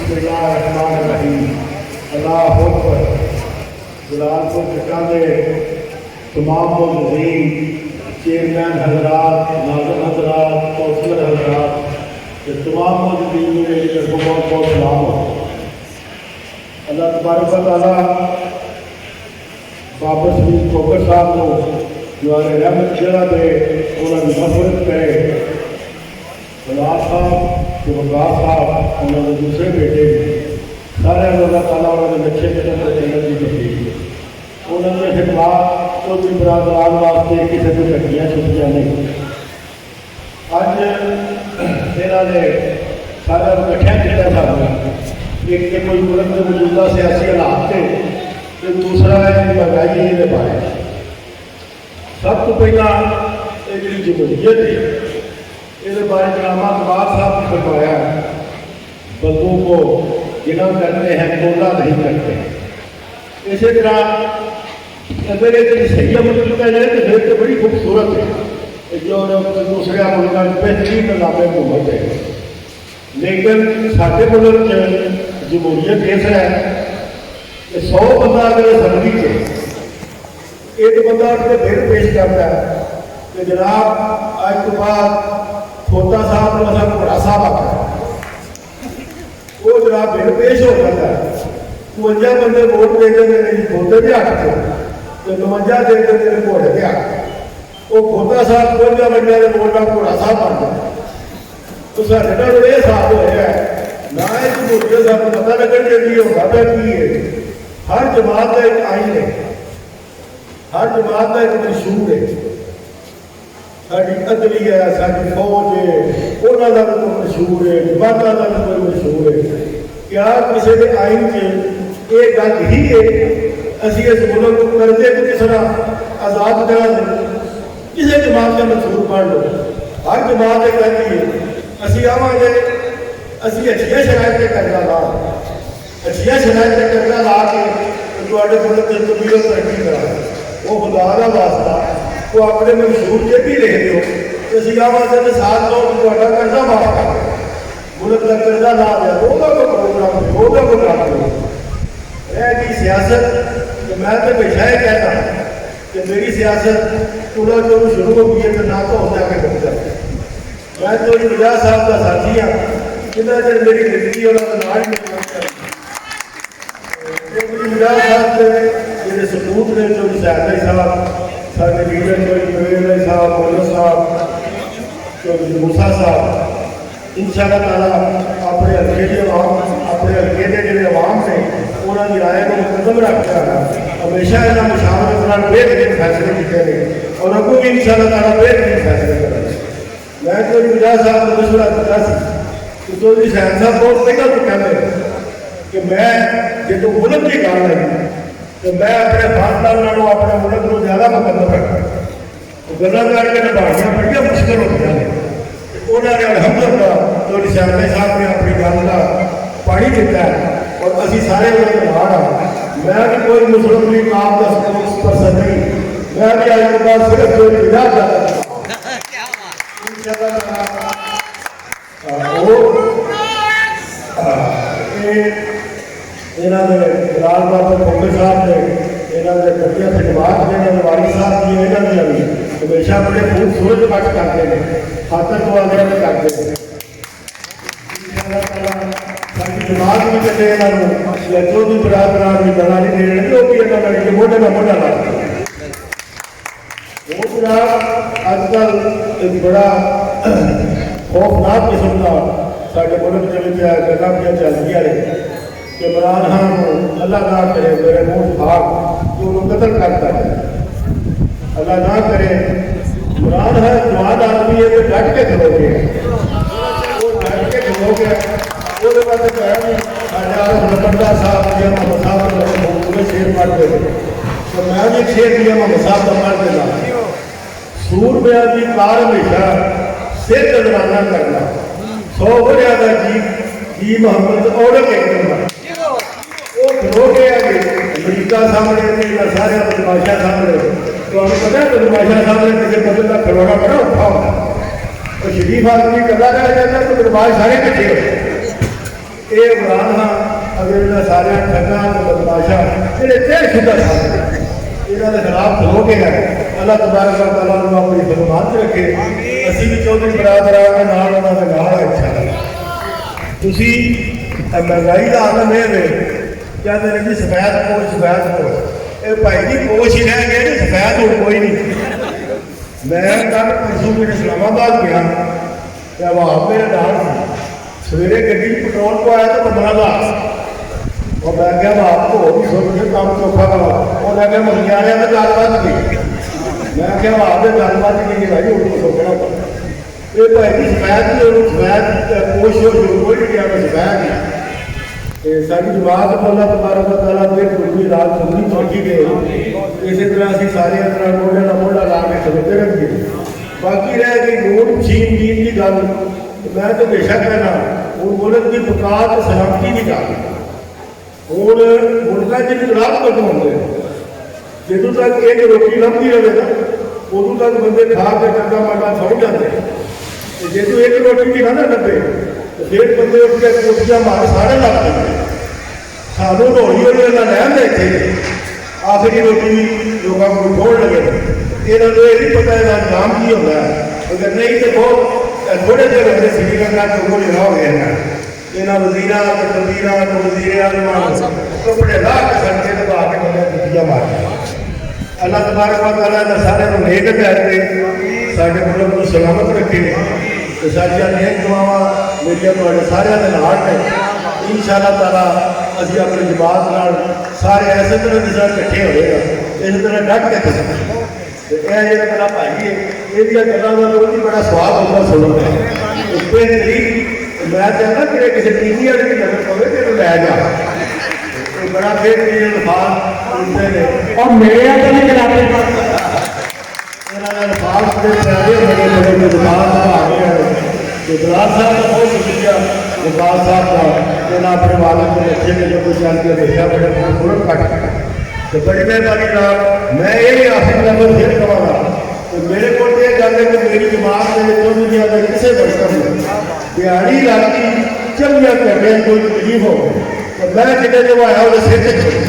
बिस्मिल्लाहिर्रहमानिर्रहीम। अल्लाह अकबर। जलालपुर चट्टा के तमाम मुज़ीन, चेयरमैन हजरात, नाज़िम हजरात, कौंसलर हजरात, तमाम मुज़ीन में मेरी तरफ बहुत बहुत सलाम हो। अल्लाह तबारक व तआला बाबा शरीफ खोकर साहब को दुआरे रहमत जगह दे, उन्होंने मफरत करे। गुलाब साहब तो वकार साहब उन्होंने दूसरे बेटे सारे अल्लाह ताला उन्होंने नक्शे कदम पर चलने की तौफीक दी। उन्होंने खिदमत चौधरी बरादरान वास्ते किसी को घटिया छुट्टियाँ नहीं। अज इन्होंने सारा इकट्ठा किया था, एक तो कोई मुल्क के मौजूदा सियासी हालात से, तो दूसरा है महंगाई के बारे। सब तो पहला जी जमहूरियत है, इसके बारे जनामा अकबार साहब ने फरमाया, बंदों को गिना करते हैं तोला नहीं करते। इसी तरह अगर एक सही अमल किया जाए तो फिर तो बड़ी खूबसूरत है, जो दूसरे मुल्कों में बेहतरीन निज़ाम हुकूमत है। लेकिन साढ़े मुल्क जमहूरियत इस है कि 100 बंदा अगर असम्बली से एक बंदा उठ के फिर पेश करता है कि जनाब अज तो बाद खोता साहब को असा बड़ा साहब आता है, वो जनाब फिर पेश हो जाता है। 52 बंदे वोट दे देंगे खोते भी हट के, तो 52 दे देंगे घोड़े के हट। वो खोता साहब 52 बंदे के वोट का घोड़ा साहब बन जाए। तो साढ़े नाल ये हिसाब होया है ना, इस जमहूरियत सानूं पता लगन देती होगा की है। हर जमात का एक आइन है, हर जमात का एक मंशूर है। साड़ी अदली है, साड़ी फौज है, उन्होंने का कोई मशहूर है, जमाता का कोई मशहूर है। क्या किसी के आइन से एक गल ही है असी इस मुल्क को करते कि किस तरह आज़ाद करा दें? किसी जमात का मंसूर पढ़ लो, हर जमात ये कहती है असी आवांगे, असी अच्छिया शरायत से कर्जा ला, अच्छिया शरायत से कर्जा ला के तुहाडे मुल्क की कबीरत तरक्की करा। वो खुदा का वास्ता वो अपने मंशूर से भी लिख दो तो असी आवाज़ के साथ लो तो कर्जा माफ कर, मुल्क का कर्जा ला दिया, होगा कोई प्रोग्राम होगा कोई काम नहीं। की सियासत तो मैं तो हमेशा ही कहता कि मेरी सियासत पूरा जो शुरू हो गई है तो ना तो होता है कि मैं तो मिर्जा साहब का साथी हाँ, जिन्हें चर मेरी जिंदगी और नाल मिर्जा साहब के जो सपूत ने, जो सैदई साहब, सारे लीडर चौधरी साहब, मोहम्मद साहब, चौधरी मूसा साहब, इंशाअल्लाह ताला अपने हल्के के अवाम, अपने हल्के के जो अवाम ने उन्होंने राय को मुकदम रखकर हमेशा इन्होंने मुशावरत नाल बेहतरीन फैसले किए हैं और अगों भी इंशाअल्लाह ताला बेहतरीन फैसले करेंगे। मैं चौधरी मिर्जा साहब को मशवरा दिता कि चौधरी सैन साहब बहुत पहला तो कहते कि मैं जो मुल्क की गल है तो मैं अपने खानदान नालों अपने मुल्क को ज़्यादा मुकदम रखा। तो गल्लां करके निभानियां बड़ियां मुश्किल होंदियां ने। उन्होंने अलहमदुलिल्लाह चौधरी सैन साहब ने अपनी गल का पानी दिता है और असी सारे उन्होंने नाल हाँ। मैं भी कोई मुस्लिम लीग नाम का स्पोक्स पर्सन नहीं, मैं भी अज के बाद सिर्फ चौधरी मिर्जा जाता लाल बाबा खोकर साहब ने इन्होंने बड़िया खिदमात ने, वारी साहब की इन्होंने भी हमेशा बड़े खूबसूरत कट करते हैं, खातर दुआरियां भी करते हैं। सारी जमात भी कदे इन्होंने चौधरी बरादरान भी गला नहीं देने, वो भी इन्होंने मोढे का मोढा ला वो पूरा अजकल एक बड़ा खौफनाक किस्म का साढ़े मुल्क के गल्लां चलती है कि इमरान खान को अल्लाह ना करे मेरे मुंह भाग जो उन्होंने कतल करता है, अल्लाह ना करे। इमरान खान जवान आदमी है तो डट के खलोगे, वो डट के खलोगे। वो बाद लकड़दार साहब या मोहम्मद साहब पूरे शेर पढ़ते थे, तो मैं भी शेर दिया मोहम्मद साहब का पढ़ देना। सूर में की कार हमेशा सिर नजराना करना, 100 बड़िया का जी मोहम्मद औरत एक नंबर वो खलो गया अमरीका सामने सारे बदमाशा सामने। तो हमें पता है बदमाशा सामने किसी बदल का खिलौना बड़ा औखा होता है। तो शरीफ आदमी कला रह जाता तो बदमाश सारे कट्ठे होते। ये इमरान हाँ अगर इन्होंने सारे ठगा बदमाशा जो तयशुदा साथ इन्हों के खिलाफ खलो के है अल्लाह तबारक व तआला अपनी फरमान च रखे असी भी चौधरी बरादरां दे नाल उन्हां दे नाल इंशाअल्लाह। तुसी महंगाई का आलम यह है कहते हैं जी सफैद पोश ये भाई जी पोश ही रह गए सफैद हो कोई नहीं। मैं कल परसों मेरे इस्लामाबाद गया तो अवाब मेरे नाल सवेरे गड्डी पेट्रोल पवाया तो 15,00,000 और मैं क्या आप तो भी सोच काम चौखा करो और मैं क्या मुखियारे में गलबात की मैं क्या आप गलबात की भाई उनको सोचना ये भाई जी सफैद पोश हो कोई नहीं क्या सफैद सारी जमात को अल्लाह तबारक व तआला दे पूरी रात सुनी पहुंची गए इसी तरह असं सारे तरह मोढ़े का मोढ़ा ला के चलते रहेंगे। बाकी रह गई नोट छीन दीन की गल मैं तो हमेशा कहना हूँ मुल्क की बका तो सलामती की गल हूँ मुल्कों के इनकलाब कदों होंगे जो तक एक रोटी लभती रहे ना उदों तक बंदे खा के चंगा माड़ा सौ जाते जो एक रोटी भी ना लभे तो फिर बंदे उठ के कोठियां मार सारे लग जाते सानू हौली हौली लैन देते आखिरी रोटी भी लोगों को छोड़ लगे इन्होंने ये नहीं पता इसका नाम की होता है अगर नहीं तो बहुत थोड़े देर होते श्रीलंका चौको जगह हो गया इन्होंने वजीरा तबीरा वजीर आजम कपड़े ला के सड़के दबा के बंदे जुतियां मार अल्लाह तबारक व तआला ने सारे नेक पैसे साडे मुल्क को सलामत रखे तो साडियां नेक दुआवां मेरियां तुहाडे सारियां दे नाल ने इंशाअल्लाह ताला असीं अपनी जमात नाल सारे ऐसे तरह जिस तरह इकट्ठे होएगा इस तरह डट के चलांगे। तो यह जो मेरा भाई है ये गलों का बहुत ही बड़ा स्वाद होता सुनने का बेहतरीन मैं चाहता कि किसी टीवी वाले की नजर पवे तो लै जा बड़ा बेहतरीन अल्फाज सुनते हैं और मेरे अल्फाज बड़े प्यारे बड़े बड़े जज्बात आ गए हैं। तो दलाल साहब का बहुत शुक्रिया जब्बार साहब का जिन्हें अपने वाले को बच्चे ने जो कुछ चल के देखा बड़े खूबसूरत कट तो बड़ी मेहरबानी मैं ये आखिर नंबर फिर कहांगा तो मेरे को गल है कि मेरी जमात के दुनिया के किसी बर्तन में दिहाड़ी राती 24 घंटे कोई तकलीफ हो तो मैं जिन्हें जो आया वो सिर से छोड़